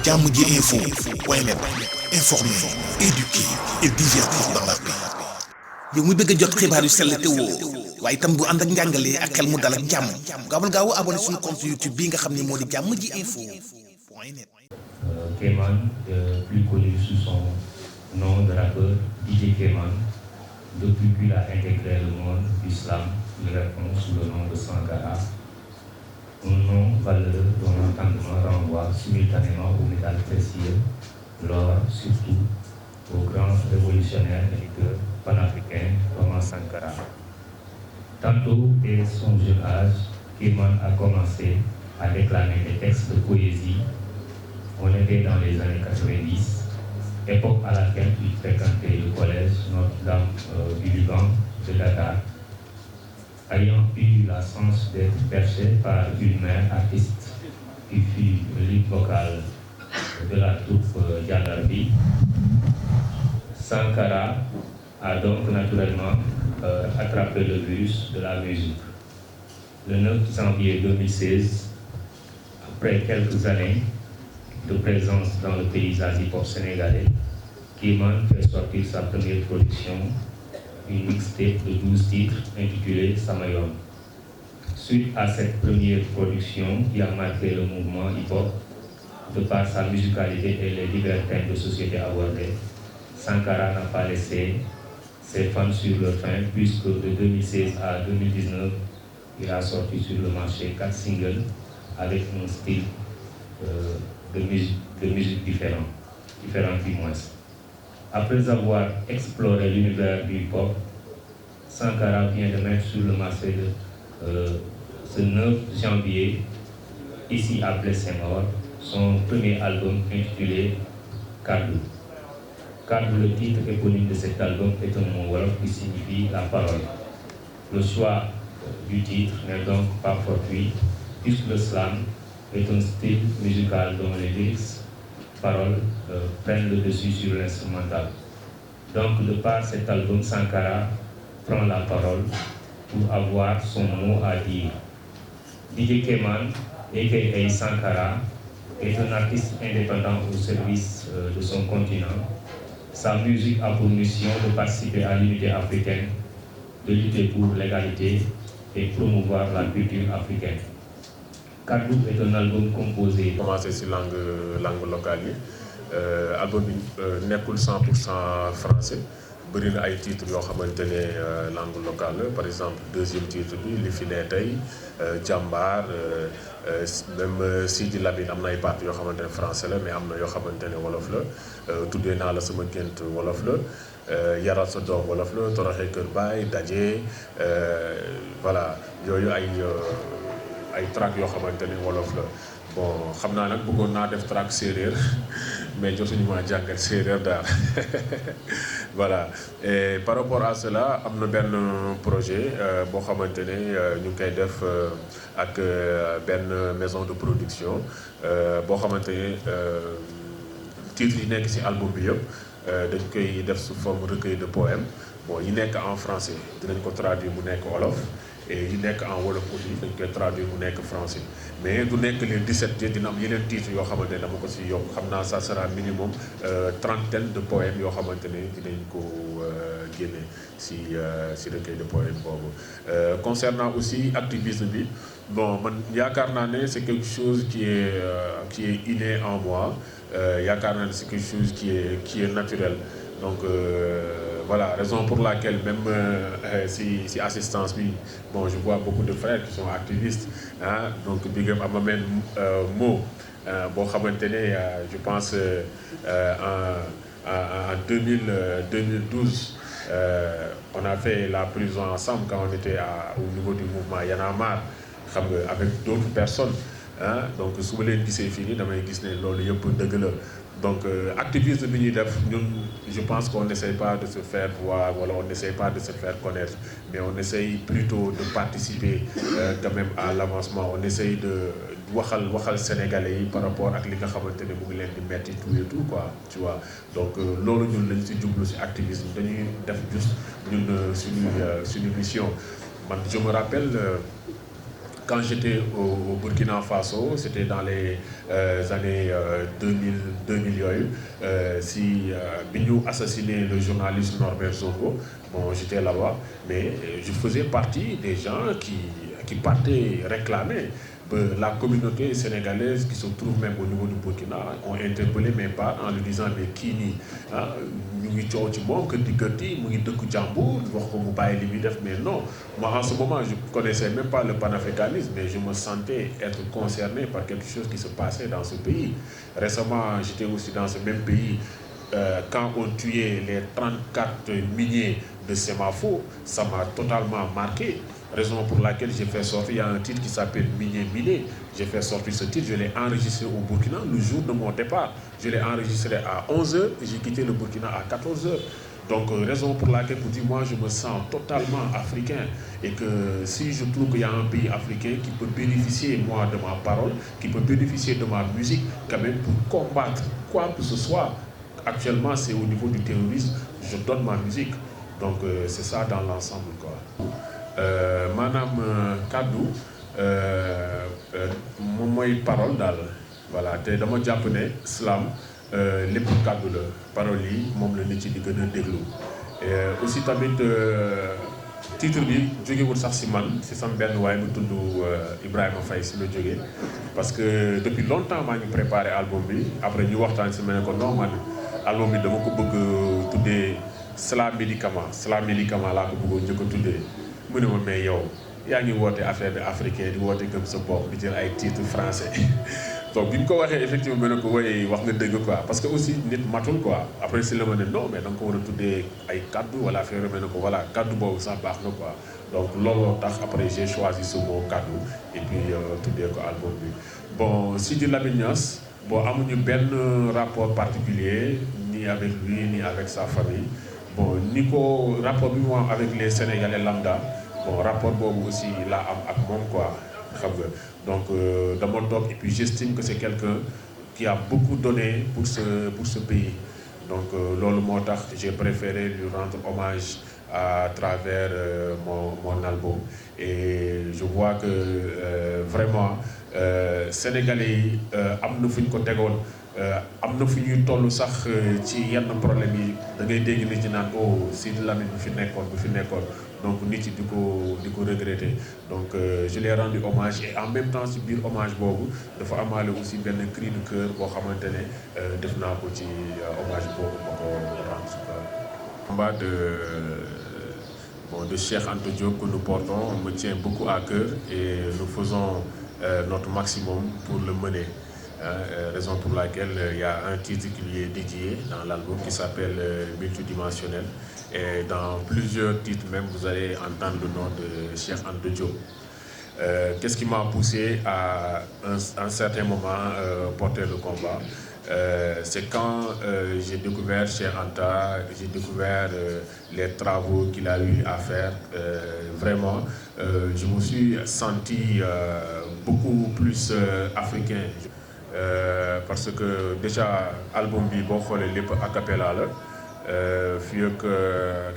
Jammji Info point net, informer, éduquer et divertir dans la paix. yow mu bëgg a jot xibaar yu sell te woo waaye itam bu ànd ak njàngalee ak xel mu dal ak jàmm gaawal gaaw abonné suñu compte YouTube bi nga xam ne moo di Jammji Info point net. Kéman, plus connu sous son nom de rappeur DJ Kéman, depuis qu'il a intégré le monde d'islam, il répond sous le nom de Sankara, un nom valeureux dont l'entendement renvoie simultanément aux métals précieux, l'or surtout, au grand révolutionnaire électeur panafricain Thomas Sankara. Tantôt, dès son jeune âge, Kéman a commencé à déclamer des textes de poésie. On était dans les années 90, époque à laquelle il fréquentait le collège Notre-Dame du Liban de Dakar. Ayant eu la chance d'être perché par une mère artiste qui fut le lead vocal de la troupe Djandarbi, Sankara a donc naturellement attrapé le virus de la musique. Le 9 janvier 2016, après quelques années de présence dans le paysage hip-hop sénégalais, Kéman fait sortir sa première production, une mixtape de 12 titres intitulée Samayon. Suite à cette première production qui a marqué le mouvement hip-hop, de par sa musicalité et les divers thèmes de société abordés, Sankara n'a pas laissé ses fans sur leur faim, puisque de 2016 à 2019, il a sorti sur le marché 4 singles avec un style de musique différent du moins. Après avoir exploré l'univers du hip-hop, Sankara vient de mettre sur le marché ce 9 janvier, ici à Blessemor, son premier album intitulé Kaddu. Kaddu, le titre éponyme de cet album, est un mot wolof qui signifie la parole. Le choix du titre n'est donc pas fortuit, puisque le slam est un style musical dont les lyrics, paroles, prennent le dessus sur l'instrumental. Donc, de par cet album, Sankara prend la parole pour avoir son mot à dire. DJ Kéman, a.k.a. Sankara, est un artiste indépendant au service de son continent. Sa musique a pour mission de participer à l'unité africaine, de lutter pour l'égalité et promouvoir la culture africaine. Kaddu est un album composé. Commencé ci langue locale yi album bi nekkul 100% français bëri na ay titres yoo xamante ne langue locale la par exemple deuxième titre bi li fi ne tey Jàmbaar même Sidi Lamine am na ay parties yoo xamante ne français la mais am na yoo xamante ne wolof la tuddee naa la sama gént wolof la yaral sa doom wolof la toroxee kër baay daje voilà yooyu ay track yoo xamante ne wolof la bon xam naa nag bëggoon naa def track séeréer mais jotuñu maa jàngal séeréer daal voilà et par rapport à cela am na benn projet boo xamante ne ñu ngi koy def ak benn maison de production boo xamante ne titres yi nekk ci album bi yëpp dañ koy def sous forme recueil de poèmes bon yi nekk en français dinañ ko traduire mu nekk wolof et yi nekk en wolof aussi dañ koy traduire mu nekk français mais du nekk les 17 dina am yeneen titres yoo xamante ne dama ko si yokk xam naa ça sera minimum trentaine de poèmes yoo xamante ne dinañ ko génne si recueil de poèmes boobu. Concernant aussi activisme bi bon man yaakaar naa ne c'est quelque chose qui est inné en moi yaakaar naa ne c'est quelque chose qui est naturel donc. Voilà, raison pour laquelle même si assistance bi bon je vois beaucoup de frères qui sont activistes hein donc big up à ma même mot boo xamante ne je pense en 2012 on a fait la prison ensemble quand on était au niveau du mouvement Y en a marre xam nga avec d'autres personnes hein donc su ma leen gisee fii nii damay gis ne loolu yëpp dëgg la. Donc activisme bi ñuy def ñun je pense qu'on n'essaie pas de se faire voir wala on n'essaie pas de se faire connaître mais on essaye plutôt de participer quand même à l'avancement on essaye de waxal sénégalais yi par rapport ak li nga xamante ne mu ngi leen di metti tout et tout quoi tu vois donc loolu ñun lañ si jublu si activisme dañuy def juste ñun suñu mission man je me rappelle quand j'étais au Burkina Faso, c'était dans les années 2000 yooyu si bi ñu assassiné le journaliste Norbert Zongo, bon j'étais là-bas, mais je faisais partie des gens qui partaient réclamer. La communauté sénégalaise qui se trouve même au niveau du Burkina ont interpellé mes parents en lui disant mais kii nii ñu ngi coow ci moom kër di mu ngi dëkku jàmbur wax ko mu bàyyi li muy def, mais non, moi en ce moment je connaissais même pas le panafricanisme, mais je me sentais être concerné par quelque chose qui se passait dans ce pays. Récemment j'étais aussi dans ce même pays quand on tuait les 34 miniers de Semafo, ça m'a totalement marqué. Raison pour laquelle j'ai fait sortir, il y a un titre qui s'appelle Minier Miné. J'ai fait sortir ce titre, je l'ai enregistré au Burkina le jour de mon départ. Je l'ai enregistré à 11h et j'ai quitté le Burkina à 14h. Donc, raison pour laquelle, pour dire, moi, je me sens totalement africain. Et que si je trouve qu'il y a un pays africain qui peut bénéficier, moi, de ma parole, qui peut bénéficier de ma musique, quand même, pour combattre quoi que ce soit, actuellement, c'est au niveau du terrorisme, je donne ma musique. Donc, c'est ça dans l'ensemble, quoi. Maanaam kàddu moom mooy parole daal voilà te dama jàpp ne slam lépp kàddu la parole yi moom la nit ci di gën a déglu aussi tamit titre bi jógewul sax si man si sama benn waaye bu tudd Ibrahima Faye si la jógee parce que depuis longtemps maa ngi préparé album bi après ñu waxtaan si ma ne ko non man album bi dama ko bëgg tuddee Slam Médicament laa ko bëggoon njëkk a tuddee mu ne ma mais yow yaa ngi woote affaire de africain di woote gëm sa bopp di jël ay titres français donc bi ñu ko waxee effectivement ma ne ko woy wax nga dëgg quoi parce que aussi nit matul quoi après si la ma ne non mais da nga ko war a tuddee ay kaddu wala affaire ma ne ko voilà kaddu boobu sax baax na quoi donc looloo tax après j'ai choisi ce mot kaddu et puis tuddee ko album bi. Bon Sidi Lamine Niass bon amuñu benn rapport particulier ni avec lui ni avec sa famille. Bon ni ko rapport bi mu am avec les Sénégalais lambda bon rapport boobu aussi laa am ak moom quoi xam nga donc dama toog et puis j'estime que c'est quelqu'un qui a beaucoup donné pour ce pays donc loolu moo tax j'ai préféré lui rendre hommage à travers mon album et je vois que vraiment Sénégalais yi am na fu ñu ko tegoon. Am na fu ñuy toll sax ci yenn problème yi da ngay dégg nit ñi naan oh Sidi Lamine bu fi nekkoon donc nit yi di ko regretter donc je l'ai rendu hommage et en même temps ci biir hommage boobu dafa amaale aussi benn cri de cœur boo xamante ne def naa ko ci hommage boobu ma ko rendre combat de Cheikh Anta Diop que nous portons me tient beaucoup à cœur et nous faisons notre maximum pour le mener. Raison pour laquelle il y a un titre qui lui est dédié dans l'album qui s'appelle Multidimensionnel et dans plusieurs titres même vous allez entendre le nom de Cheikh Anta Diop. Qu'est-ce qui m'a poussé à un certain moment porter le combat? C'est quand j'ai découvert Cheikh Anta, j'ai découvert les travaux qu'il a eu à faire. Vraiment, je me suis senti beaucoup plus africain. Parce que déjà album bi boo xoolee lépp a cappella la fii ak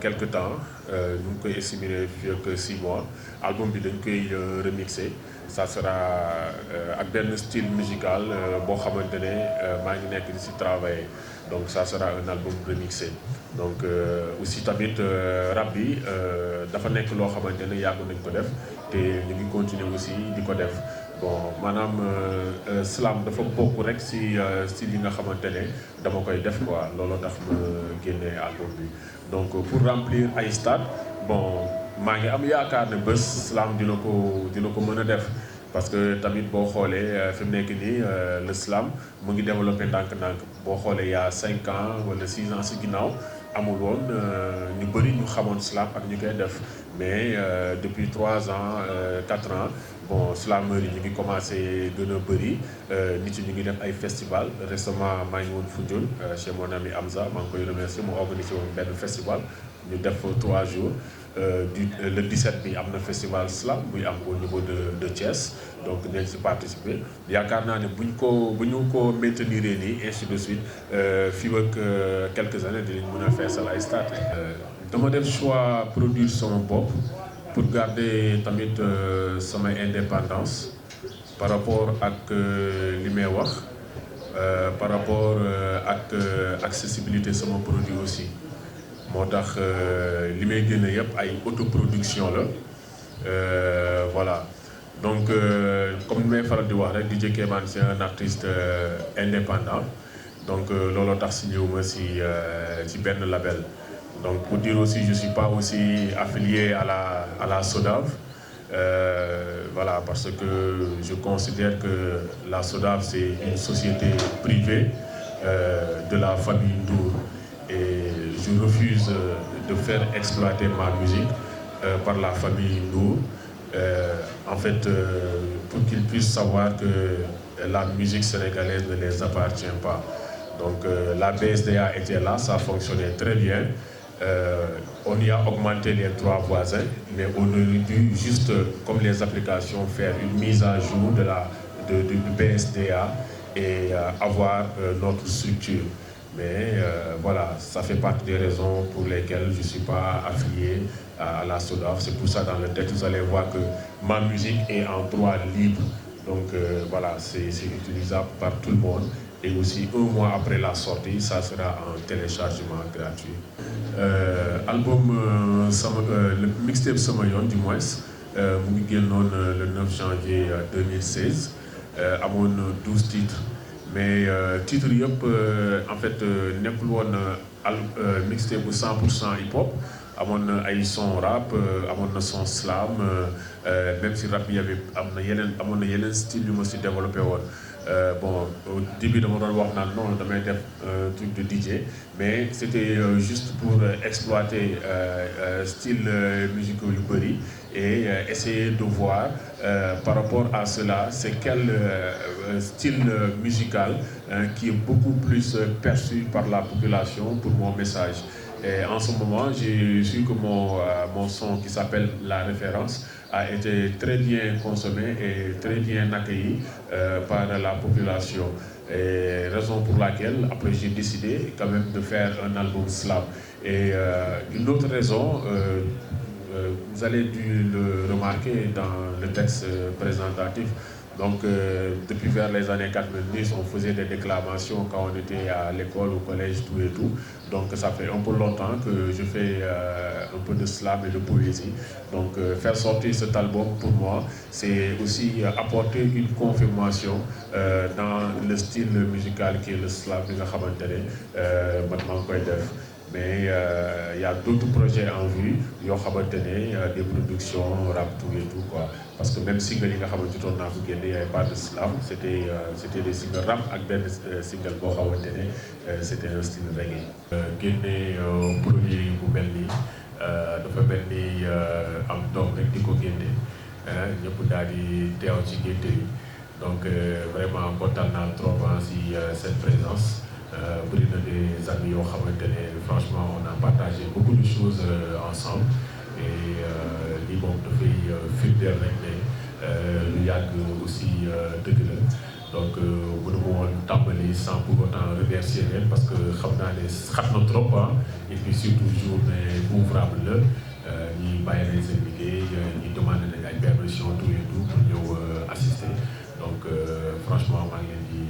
quelque temps ñu ngi koy estimer fii ak 6 mois album bi dañ koy remixer ça sera ak benn style musical boo xamante ne maa ngi nekk di si travailler donc ça sera un album remixé donc aussi tamit rap bi dafa nekk loo xamante ne yàgg nañ ko def te ñu ngi continuer aussi di ko def. Bon maanaam slam dafa bokk rek ci li nga xamante ne dama koy def quoi looloo tax ma génnee album bi donc pour remplir ay stade bon maa ngi am yaakaar ne bés slam dina ko mën a def parce que tamit boo xoolee fi mu nekk nii le slam mu ngi développé ndànk-ndànk boo xoolee il y a 5 ans wala 6 ans ci ginnaaw amul woon ñu bëri ñu xamoon slam ak ñu koy def mais depuis 3 ans 4 ans bon slameurs yi ñu ngi commencé gën a bëri nit yi ñu ngi def ay festival récemment maa ngi woon Foundiougne chez mon ami Hamza maa ngi koy remercier mu organisé woon benn festival ñu def 3 jours le 17 bi am na festival slam buy am au niveau de Thiès donc nañ si participer yaakaar naa ne bu ñu ko maintenir nii ainsi de suite fii ak quelques années dinañ mën a feesal ay stade dama def choix produire sama bopp pour garder tamit sama indépendance par rapport ak li may wax par rapport ak accessibilité sama produit aussi moo tax li may génne yëpp ay autoproduction la voilà donc comme ni may faral di wax rek DJ Kéman c'est un artiste indépendant donc looloo tax signé wu ma ci benn label. Donc pour dire aussi, je ne suis pas aussi affilié à la SODAV, voilà, parce que je considère que la SODAV c'est une société privée de la famille Ndour et je refuse de faire exploiter ma musique par la famille Ndour, en fait pour qu'ils puissent savoir que la musique sénégalaise ne les appartient pas. Donc la BSDA était là, ça fonctionnait très bien. On y a augmenté les 3 voisins, mais on aurait dû juste, comme les applications, faire une mise à jour du BSDA et avoir notre structure. Mais voilà, ça fait partie des raisons pour lesquelles je ne suis pas affilié à la SODAV. C'est pour ça dans le texte, vous allez voir que ma musique est en droit libre. Donc voilà, c'est utilisable par tout le monde. Et aussi 1 mois après la sortie, ça sera en téléchargement gratuit. Album le mixtape Sama Yoon du moins mu ngi génnoon le 9 janvier 2016 amoon 12 titres mais titres yëpp en fait nekkul woon mixtape bu 100% hip hop amoon na ay son rap amoon na son slam même si rap yi amoon na yeneen style yu ma si développé woon. Bon au début dama doon wax naan non damay def truc de DJ mais c'était juste pour exploiter style musicaux yu bëri et essayer de voir par rapport à cela c'est quel style musical qui est beaucoup plus perçu par la population pour mon message. Et en ce moment, j'ai su que mon son qui s'appelle La Référence a été très bien consommé et très bien accueilli par la population. Et raison pour laquelle, après, j'ai décidé quand même de faire un album slam. Et une autre raison, vous allez dû le remarquer dans le texte présentatif. Donc, depuis vers les années 90, on faisait des déclamations quand on était à l'école, au collège, tout et tout. Donc, ça fait un peu longtemps que je fais un peu de slam et de poésie. Donc, faire sortir cet album, pour moi, c'est aussi apporter une confirmation dans le style musical qui est le slam. Mais il y a d'autres projets en vue, des productions, rap, tout et tout, quoi. Parce que même si il n'y avait pas de slam, c'était des singles rap avec des singles c'était un style reggae. Génné produit bu mel nii dafa mel ni am doom rek di ko génne ñëpp daal di teew ci génte yi donc vraiment kontaan naa trop si cette présence. Bëri na des amis yoo xamante ne franchement on a partagé beaucoup de choses ensemble et lii moom dafay firndeel rek ne lu yàgg aussi dëgg la donc mënuma woon tàmbali sans pour autant remercier leen parce que xam naa ne xat na trop et puis surtout journée ouvrable la ñi bàyyi nañ seen liggéey ñi demandé nañ ay permission tout et tout pour ñëw assister donc franchement maa ngi leen di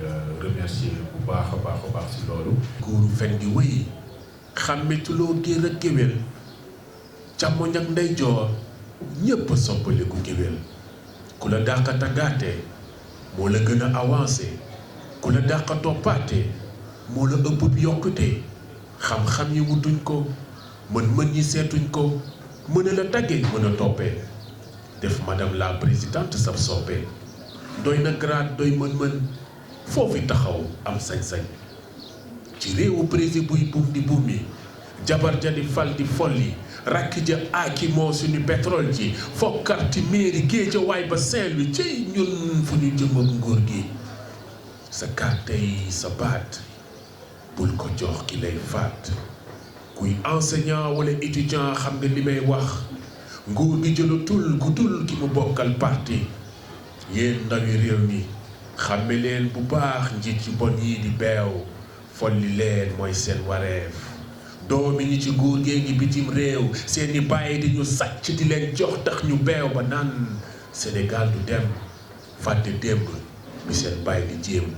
remercier bu baax a baax si loolu. góoru fen di wéy xàmmetuloo géer ak géwél càmmoñ ak ndeyjoor ñépp soppaliku géwél ku la dàqa tàggaate moo la gën a avancé ku la dàqa toppaate moo la ëpp bi yokkute xam-xam yi wutuñ ko mën-mën yi seetuñ ko mën a la tàggee mën a toppee def madame la présidente sab soppee doy na grade doy mën-mën foofu taxaw am sañ-sañ ci réewu président buy buum di buum yi jabar ja di fal di folli rakk ja aaki moo suñu pétrole ji fokkarti mairie géej waay ba Saint-Louis ci ñun fu ñu jëm ak nguur gi sa carte yi sa baat bul ko jox ki lay faat kuy enseignant wala étudiant xam nga li may wax nguur gi jëlatul ku dul ki mu bokkal parti yéen ndawi réew mi xàmme leen bu baax njiit yu bon yi di beew folli leen mooy seen wareef doomi ñi ci nguur gee ngi bitim réew seeni bàyyi di ñu sàcc di leen jox tax ñu beew ba naan Sénégal du dem fàtte démb bi seen bàyyi di jéem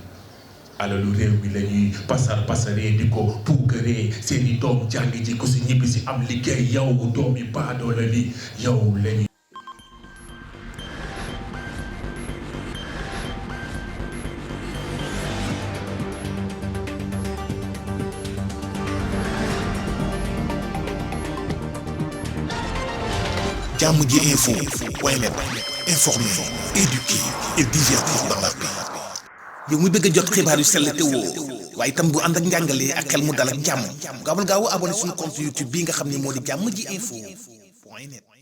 alalu réew mi lañuy pasaree di ko puukaree seeni doom jàng ji ko si ñibbi si am liggéey yow doomi baadoo la li yow lañuy jàmm ji info point net informer, éduquer et divertir dans la paix. yow mu bëgg a jot xibaar yu sell te woo waaye itam bu ànd ak njàngalee ak xel mu dal ak jàmm gaawal gaaw abonné suñu compte YouTube bii nga xam ne moo di jàmm ji info point net.